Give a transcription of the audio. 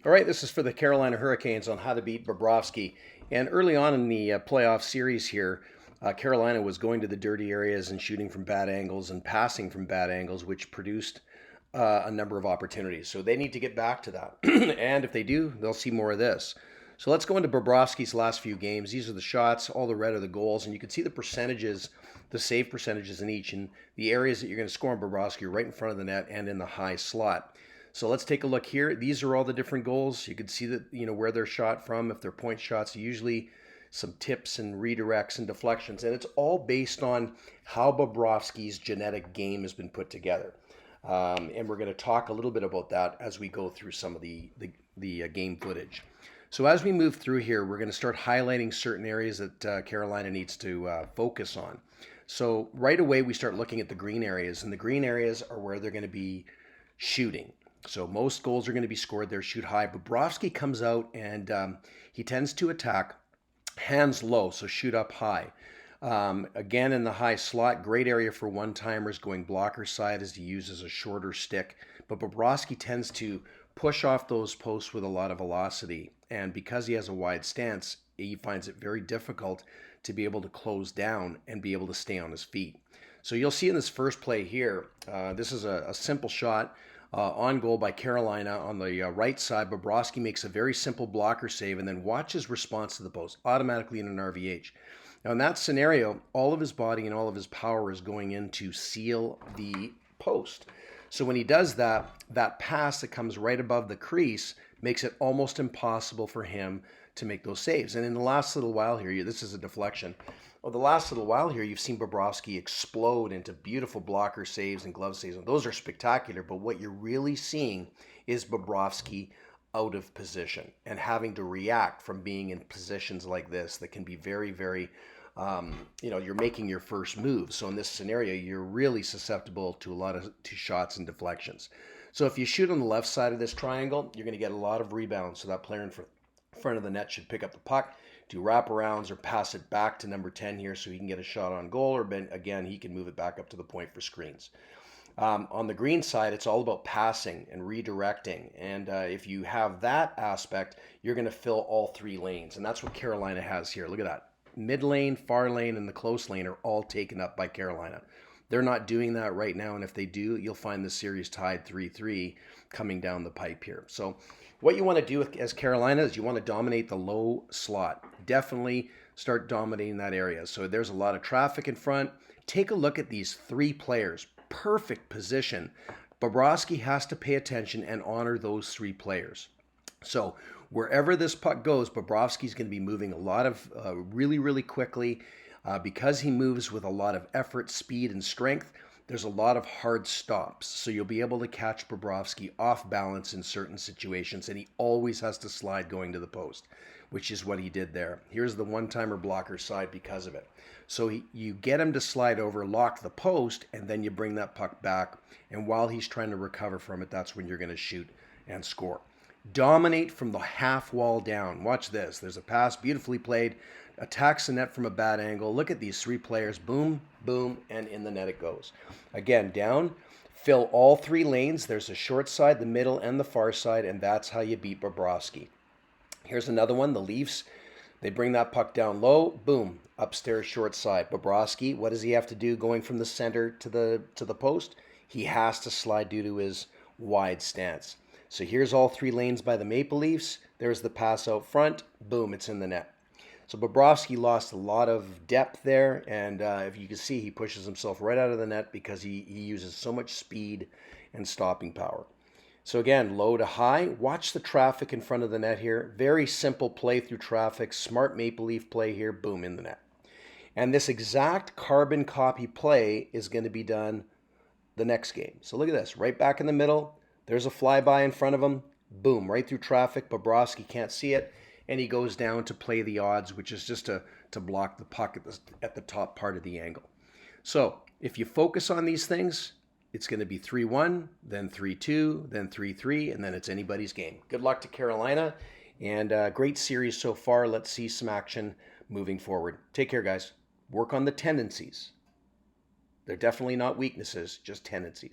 All right, this is for the Carolina Hurricanes on how to beat Bobrovsky. And early on in the playoff series here, Carolina was going to the dirty areas and shooting from bad angles and passing from bad angles, which produced a number of opportunities. So they need to get back to that. And if they do, they'll see more of this. So let's go into Bobrovsky's last few games. These are the shots, all the red are the goals, and you can see the percentages, the save percentages in each, and the areas that you're going to score on Bobrovsky are right in front of the net and in the high slot. So let's take a look here. These are all the different goals. You can see that, where they're shot from. If they're point shots, usually some tips and redirects and deflections. And it's all based on how Bobrovsky's genetic game has been put together. And we're going to talk a little bit about that as we go through some of the game footage. So as we move through here, we're going to start highlighting certain areas that Carolina needs to focus on. So right away, we start looking at the green areas. And the green areas are where they're going to be shooting. So most goals are going to be scored there, shoot high. Bobrovsky comes out and he tends to attack hands low, so shoot up high. Again, in the high slot, great area for one-timers. Going blocker side as he uses a shorter stick. But Bobrovsky tends to push off those posts with a lot of velocity. And because he has a wide stance, he finds it very difficult to be able to close down and be able to stay on his feet. So you'll see in this first play here, this is a simple shot. On goal by Carolina on the right side. Bobrovsky makes a very simple blocker save and then watch his response to the post, automatically in an RVH. Now in that scenario, all of his body and all of his power is going in to seal the post. So when he does that, that pass that comes right above the crease makes it almost impossible for him to make those saves. And in the last little while here, this is a deflection. Well, the last little while here, you've seen Bobrovsky explode into beautiful blocker saves and glove saves. And those are spectacular, but what you're really seeing is Bobrovsky out of position and having to react from being in positions like this that can be very, very, you're making your first move. So in this scenario, you're really susceptible to to shots and deflections. So if you shoot on the left side of this triangle, you're going to get a lot of rebounds. So that player in front of the net should pick up the puck, do wraparounds or pass it back to number 10 here so he can get a shot on goal, or again, he can move it back up to the point for screens. On the green side, it's all about passing and redirecting. And if you have that aspect, you're going to fill all three lanes. And that's what Carolina has here. Look at that. Mid lane, far lane, and the close lane are all taken up by Carolina. They're not doing that right now, and if they do, you'll find the series tied 3-3 coming down the pipe here. So what you want to do as Carolina is you want to dominate the low slot. Definitely start dominating that area. So there's a lot of traffic in front. Take a look at these three players. Perfect position. Bobrovsky has to pay attention and honor those three players. So wherever this puck goes, Bobrovsky's going to be moving a lot of really, really quickly. Because he moves with a lot of effort, speed, and strength, there's a lot of hard stops. So you'll be able to catch Bobrovsky off balance in certain situations, and he always has to slide going to the post, which is what he did there. Here's the one-timer blocker side because of it. So you get him to slide over, lock the post, and then you bring that puck back. And while he's trying to recover from it, that's when you're going to shoot and score. Dominate from the half wall down. Watch this. There's a pass, beautifully played. Attacks the net from a bad angle. Look at these three players. Boom, boom, and in the net it goes. Again, down. Fill all three lanes. There's a short side, the middle, and the far side, and that's how you beat Bobrovsky. Here's another one. The Leafs, they bring that puck down low. Boom, upstairs short side. Bobrovsky, what does he have to do going from the center to the post? He has to slide due to his wide stance. So here's all three lanes by the Maple Leafs. There's the pass out front. Boom, it's in the net. So Bobrovsky lost a lot of depth there, and if you can see, he pushes himself right out of the net because he uses so much speed and stopping power. So again, low to high. Watch the traffic in front of the net here. Very simple play through traffic. Smart Maple Leaf play here. Boom, in the net. And this exact carbon copy play is going to be done the next game. So look at this. Right back in the middle. There's a flyby in front of him. Boom, right through traffic. Bobrovsky can't see it. And he goes down to play the odds, which is just to block the puck at the top part of the angle. So if you focus on these things, it's going to be 3-1, then 3-2, then 3-3, and then it's anybody's game. Good luck to Carolina, and great series so far. Let's see some action moving forward. Take care, guys. Work on the tendencies. They're definitely not weaknesses, just tendencies.